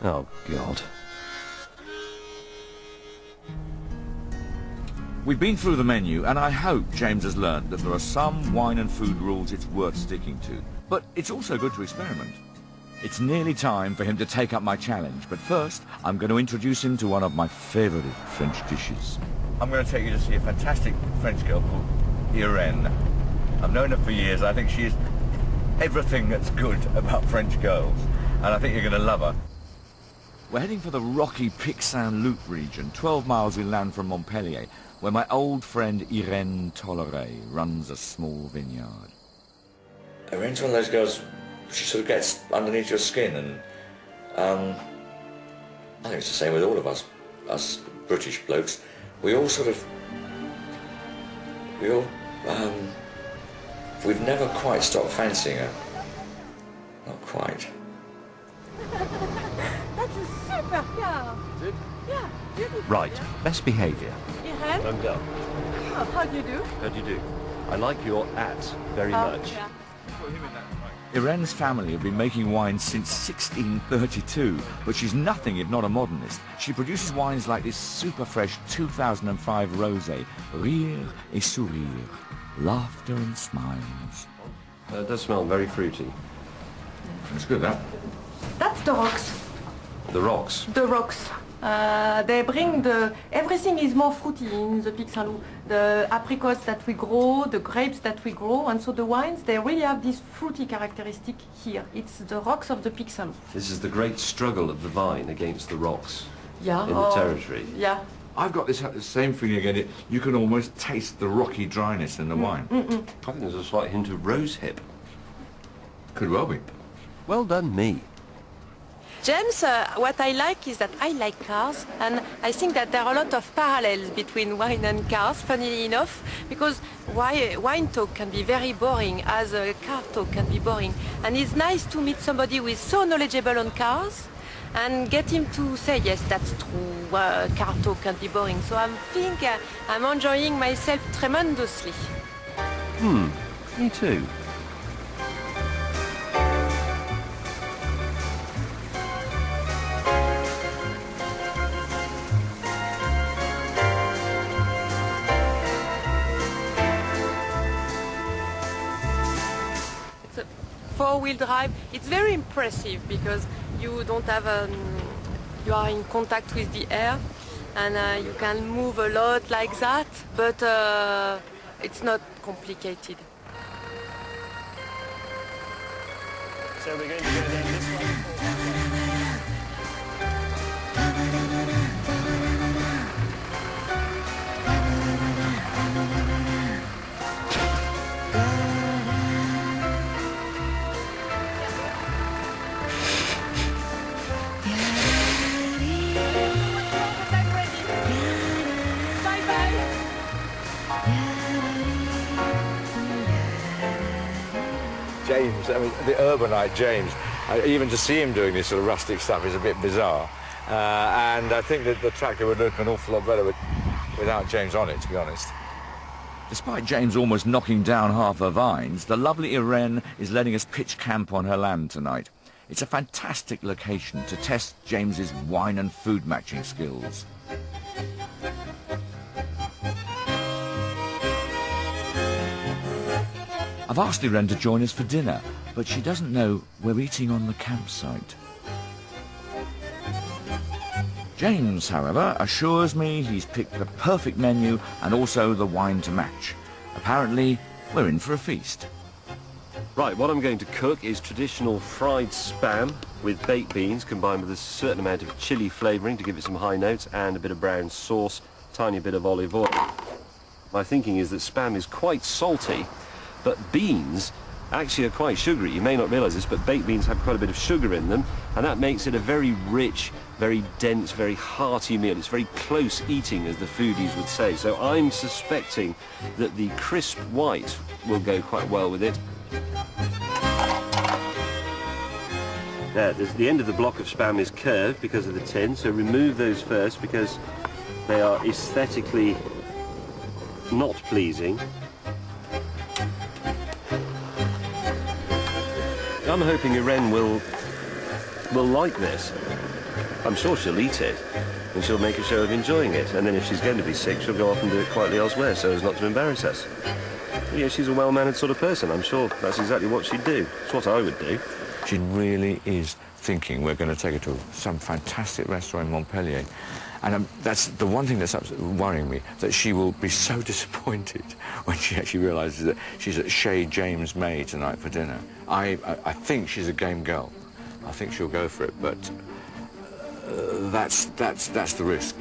Oh, God. We've been through the menu, and I hope James has learned that there are some wine and food rules it's worth sticking to. But it's also good to experiment. It's nearly time for him to take up my challenge, but first I'm going to introduce him to one of my favourite French dishes. I'm going to take you to see a fantastic French girl called Irene. I've known her for years. I think she is everything that's good about French girls, and I think you're going to love her. We're heading for the rocky Pic-Saint-Loup region, 12 miles inland from Montpellier, where my old friend Irene Tolleré runs a small vineyard. Irene's one of those girls, she sort of gets underneath your skin, and I think it's the same with all of us British blokes. We all we've never quite stopped fancying her. Not quite. That's a super car. Is it? Yeah, beautiful. Right, best behaviour. Irene? I'm done. Oh, how do you do? How do you do? I like your at very much. Yeah. Irene's family have been making wine since 1632, but she's nothing if not a modernist. She produces wines like this super fresh 2005 rosé, Rire et Sourire, laughter and smiles. It does smell very fruity. It's good, that. That's the rocks. The rocks. The rocks. They bring everything is more fruity in the Pic-Saint-Loup. The apricots that we grow, the grapes that we grow, and so the wines, they really have this fruity characteristic here. It's the rocks of the Pic-Saint-Loup. This is the great struggle of the vine against the rocks in the territory. Yeah. I've got this same feeling again. You can almost taste the rocky dryness in the wine. I think there's a slight hint of rosehip. Could well be. Well done, me. James, what I like is that I like cars, and I think that there are a lot of parallels between wine and cars, funnily enough, because wine talk can be very boring, as a car talk can be boring. And it's nice to meet somebody who is so knowledgeable on cars, and get him to say, yes, that's true, car talk can be boring. So I think I'm enjoying myself tremendously. Me too. Four-wheel drive, it's very impressive because you don't have you are in contact with the air, and you can move a lot like that, but it's not complicated. So we're going to go down this way. James, I mean, the urbanite James, even to see him doing this sort of rustic stuff is a bit bizarre. And I think that the tractor would look an awful lot better without James on it, to be honest. Despite James almost knocking down half her vines, the lovely Irene is letting us pitch camp on her land tonight. It's a fantastic location to test James's wine and food matching skills. I've asked Irene to join us for dinner, but she doesn't know we're eating on the campsite. James, however, assures me he's picked the perfect menu and also the wine to match. Apparently, we're in for a feast. Right, what I'm going to cook is traditional fried spam with baked beans combined with a certain amount of chili flavouring to give it some high notes and a bit of brown sauce, tiny bit of olive oil. My thinking is that spam is quite salty, but beans actually are quite sugary. You may not realise this, but baked beans have quite a bit of sugar in them, and that makes it a very rich, very dense, very hearty meal. It's very close eating, as the foodies would say. So I'm suspecting that the crisp white will go quite well with it. There, the end of the block of spam is curved because of the tin, so remove those first because they are aesthetically not pleasing. I'm hoping Irene will will like this. I'm sure she'll eat it, and she'll make a show of enjoying it, and then if she's going to be sick, she'll go off and do it quietly elsewhere so as not to embarrass us. Yeah, she's a well-mannered sort of person. I'm sure that's exactly what she'd do. It's what I would do. She really is thinking we're going to take her to some fantastic restaurant in Montpellier. And that's the one thing that's worrying me, that she will be so disappointed when she actually realises that she's at Chez James May tonight for dinner. I think she's a game girl. I think she'll go for it, but that's the risk.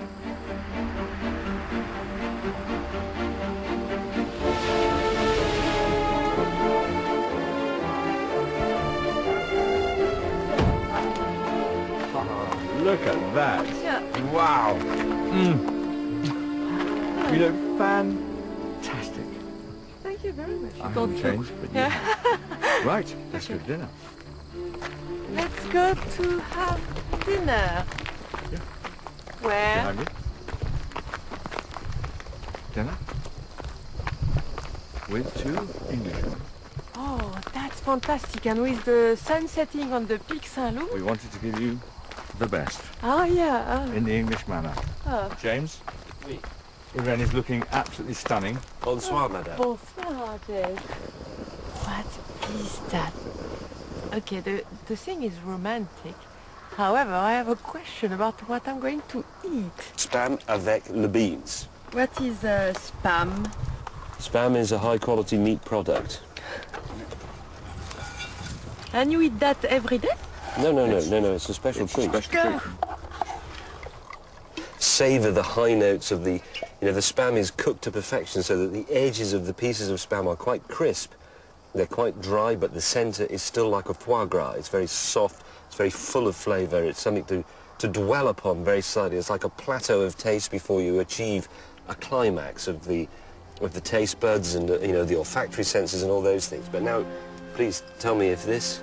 Look at that. Yeah. Wow. You look fantastic. Thank you very much. I haven't changed, but you... Right, let's go to dinner. Let's go to have dinner. Yeah. Where? Behind you. Dinner. With two Englishmen. Oh, that's fantastic. And with the sun setting on the Pic Saint-Loup. We wanted to give you the best Oh, yeah. in the English manner. Oh. James? Oui. Irene is looking absolutely stunning. Bonsoir, madame. Bonsoir, James. What is that? Okay, the thing is romantic. However, I have a question about what I'm going to eat. Spam avec le beans. What is spam? Spam is a high-quality meat product. And you eat that every day? No, it's a special treat. Go. Savour the high notes of the... You know, the spam is cooked to perfection so that the edges of the pieces of spam are quite crisp. They're quite dry, but the centre is still like a foie gras. It's very soft, it's very full of flavour. It's something to dwell upon very slightly. It's like a plateau of taste before you achieve a climax of the taste buds and, you know, the olfactory senses and all those things. But now, please tell me if this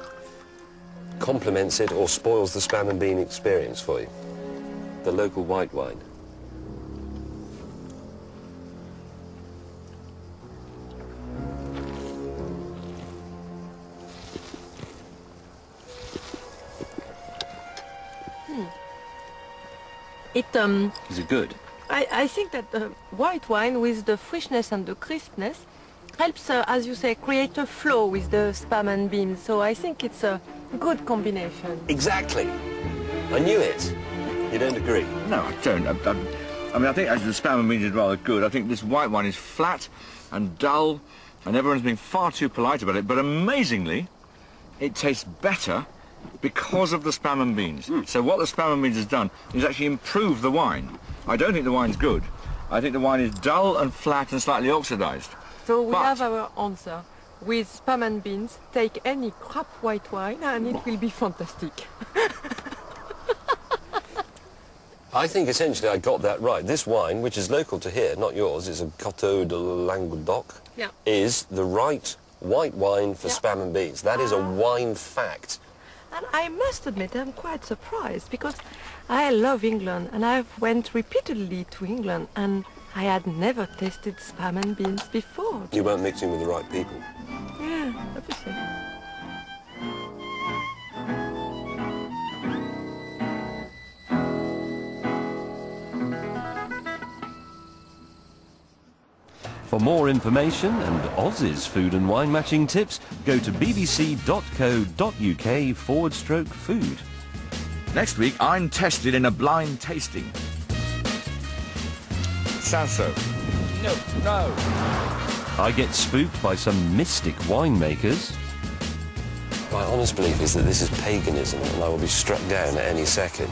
complements it or spoils the spam and bean experience for you. The local white wine. Is it good? I think that the white wine with the freshness and the crispness helps, as you say, create a flow with the spam and beans. So I think it's a good combination. Exactly. I knew it. You don't agree? No, I don't. I mean, I think actually the spam and beans is rather good. I think this white wine is flat and dull, and everyone's being far too polite about it. But amazingly, it tastes better because of the spam and beans. So what the spam and beans has done is actually improve the wine. I don't think the wine's good. I think the wine is dull and flat and slightly oxidized. So we have our answer. With spam and beans, take any crap white wine and it will be fantastic. I think essentially I got that right. This wine, which is local to here, not yours, is a Coteau de Languedoc, is the right white wine for spam and beans. That is a wine fact. And I must admit I'm quite surprised because I love England and I've went repeatedly to England and I had never tasted spam and beans before. You weren't mixing with the right people. Yeah, obviously. For more information and Oz's food and wine matching tips, go to bbc.co.uk/food. Next week, I'm tested in a blind tasting. Sanso. No. I get spooked by some mystic winemakers. My honest belief is that this is paganism and I will be struck down at any second.